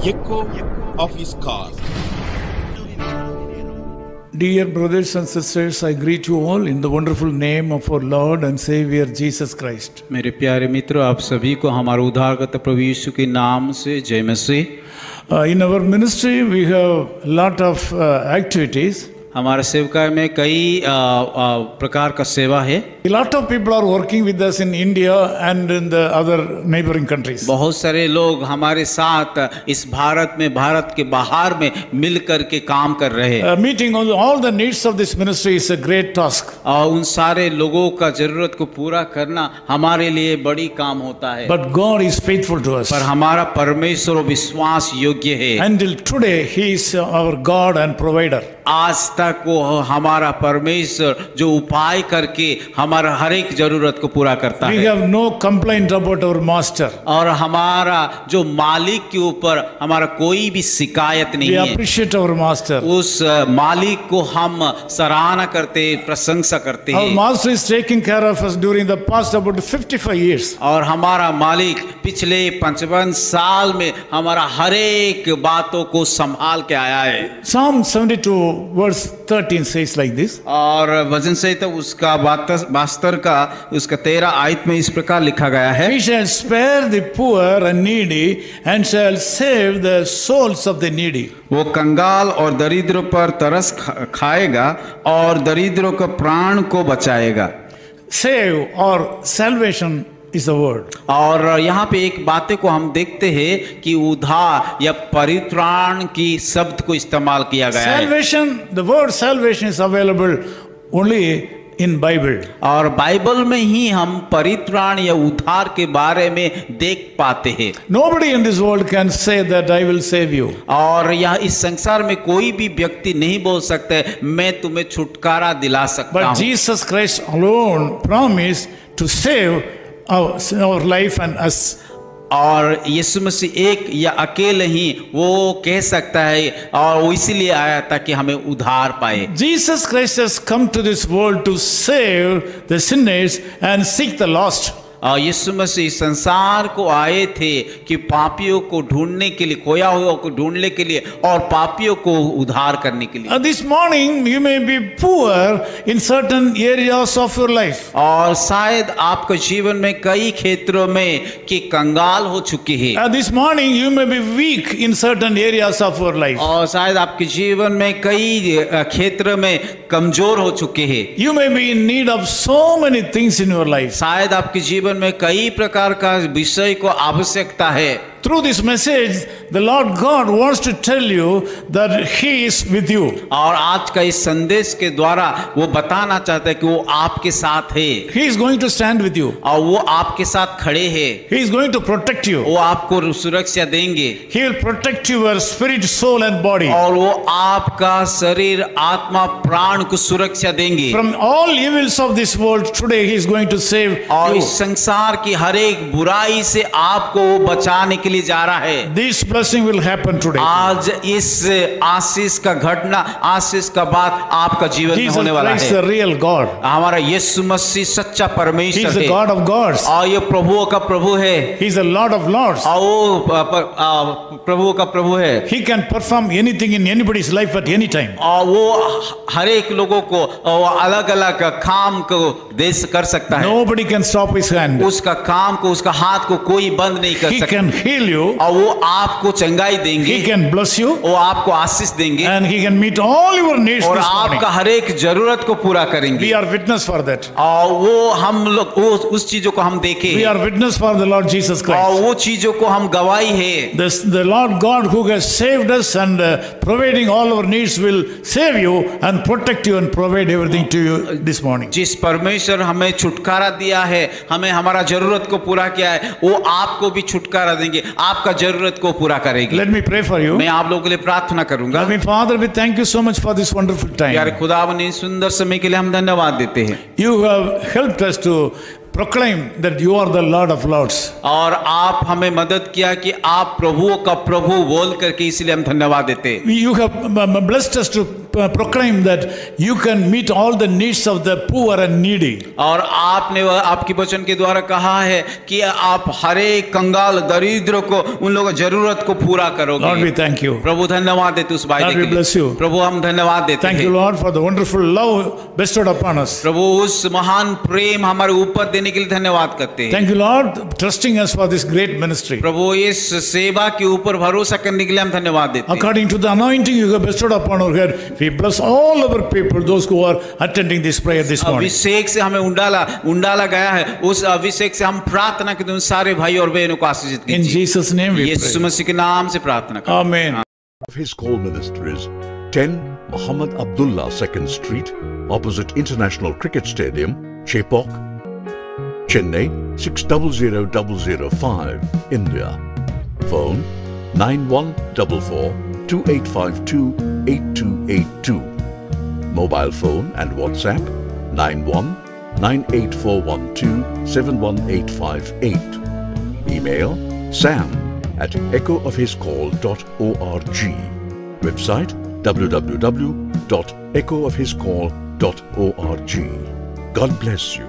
echo of his call. Dear brothers and sisters, I greet you all in the wonderful name of our Lord and Savior Jesus Christ. मेरे प्यारे मित्रों, आप सभी को हमारे उद्धारकर्ता प्रभु यीशु के नाम से जय मसीह। In our ministry, we have a lot of activities. हमारे सेवकाई में कई प्रकार का सेवा है। A lot of people are working with us in India and in the other neighboring countries. बहुत सारे लोग हमारे साथ इस भारत में, भारत के बाहर में मिलकर के काम कर रहे हैं। Meeting all the needs of this ministry is a great task. और उन सारे लोगों का जरूरत को पूरा करना हमारे लिए बड़ी काम होता है। But God is faithful to us. पर हमारा परमेश्वर विश्वास योग्य है। Until today, He is our God and provider. आज तक वो हमारा परमेश्वर जो उपाय करके हमारा हर एक जरूरत को पूरा करता है। We have no complaint about our master. और हमारा जो मालिक के ऊपर हमारा कोई भी शिकायत नहीं We है। appreciate our master. उस मालिक को हम सराहना करते, प्रशंसा करते Our हैं। master is taking care of us during the past about 55 years. और हमारा मालिक पिछले 55 साल में हमारा हर एक बातों को संभाल के आया है। Psalm 72 verse 13 says like this. और वचन संहिता उसका 72 का उसका 13 आयत में इस प्रकार लिखा गया है। He shall spare the poor and needy and shall save the souls of the needy. वो कंगाल और दरिद्रों पर तरस खाएगा और दरिद्रों के प्राण को बचाएगा। Save or salvation is the word. और यहाँ पे एक बातें को हम देखते हैं कि उद्धार या परित्राण की शब्द को इस्तेमाल किया गया है। Salvation, the word salvation is available only in Bible. और बाइबल में ही हम परित्राण या उद्धार के बारे में देख पाते हैं। Nobody in this world can say that I will save you. और यह इस संसार में कोई भी व्यक्ति नहीं बोल सकता है मैं तुम्हें छुटकारा दिला सकता But हूँ। Jesus Christ alone promised to save our life and us. और यीशु मसीह एक या अकेले ही वो कह सकता है और वो इसीलिए आया ताकि हमें उद्धार पाए। Jesus Christ has come to this world to save the sinners and seek the lost. और यीशु मसीह संसार को आए थे कि पापियों को ढूंढने के लिए, खोया हुआ को ढूंढने के लिए और पापियों को उद्धार करने के लिए। This morning you may be poor in certain areas of your life. और शायद आपके जीवन में कई क्षेत्रों में कि कंगाल हो चुके हैं। This morning you may be weak in certain areas of your life. और शायद आपके जीवन में कई क्षेत्र में कमजोर हो चुके हैं। You may be in need of so many things in your life. शायद आपके जीवन में कई प्रकार का विषय को आवश्यकता है। Through this message, the Lord God wants to tell you that He is with you. और आज का इस संदेश के द्वारा वो बताना चाहता है कि वो आपके साथ है। He is going to stand with you. और वो आपके साथ खड़े हैं। He is going to protect you. वो आपको सुरक्षा देंगे। He will protect your spirit, soul and body. और वो आपका शरीर, आत्मा, प्राण को सुरक्षा देंगे। From all evils of this world, today He is going to save और you. इस संसार की हर एक बुराई से आपको वो बचाने के लिए जा रहा है। This blessing will happen today. आज इस आशीष का घटना, आशीष का बात आपका जीवन में Jesus होने वाला Christ, है। the real God. हमारा यीशु मसीह सच्चा He परमेश्वर is the है। God of gods. और ये प्रभुओं का प्रभु है। He is the Lord of lords. और वो प्रभुओं का प्रभु है। He can perform anything in anybody's life at any time. और वो हर एक लोगों को अलग अलग काम को कर सकता है। Nobody can stop His hand. उसका काम को, उसका हाथ को कोई बंद नहीं कर He सकता। can heal you. और वो आपको चंगाई देंगे। He can bless you. वो आपको आशीष देंगे। And He can meet all your needs और this morning. आपका हर एक जरूरत को पूरा करेंगे। We are witness for that. और वो हम लोग उस चीजों को हम देखें। We are witness for the Lord Jesus और Christ. वो चीजों को हम गवाही है। The Lord God who has saved us and providing all our needs will save you and protect you and provide everything to you this morning. जिस परमेश्वर हमें छुटकारा दिया है, हमें हमारा जरूरत को पूरा किया है, वो आपको भी छुटकारा देंगे, आपका जरूरत को पूरा करेंगे। Let me pray for you. मैं आप लोगों के लिए प्रार्थना करूंगा। Loving Father, we thank you so much for this wonderful यार time. खुदावन इस सुंदर समय के लिए हम धन्यवाद देते हैं। You have helped us to proclaim that you are the Lord of Lords. और आप हमें मदद किया कि आप प्रभुओं का प्रभु बोल करके, इसलिए हम धन्यवाद देते हैं। You have blessed us to proclaim that you can meet all the needs of the poor and needy. और आपने आपकी वचन के द्वारा कहा है कि आप हर एक कंगाल दरिद्र को उन लोगों की जरूरत को पूरा करोगे. Lord, we thank you. प्रभु धन्यवाद देते उस वायदे Lord, के we लिए. bless you. प्रभु हम धन्यवाद देते Thank हैं. you, Lord, for the wonderful love bestowed upon us. प्रभु उस महान प्रेम हमारे ऊपर देने के लिए धन्यवाद करते हैं. Thank you, Lord, trusting us for this great ministry. प्रभु इस सेवा के ऊपर भरोसा करने के लिए हम धन्यवाद देते हैं. According to the anointing you have bestowed upon our head, we bless all our people, those who are attending this prayer this morning. अभिषेक से हमें उंडाला गया है. उस अभिषेक से हम प्रार्थना करते हैं उन सारे भाई और बहनों को आशीषित In कीजिए. Jesus' name we Yeshu pray. मसीह के नाम से प्रार्थना करते हैं. Amen. Of his call ministries, 10 Muhammad Abdullah 2nd Street, opposite International Cricket Stadium, Chepauk, Chennai 600005, India. Phone 9144 2852 8282. Mobile phone and WhatsApp 91 98412 71858. Email sam@echoofhiscall.org. Website www.echoofhiscall.org. God bless you.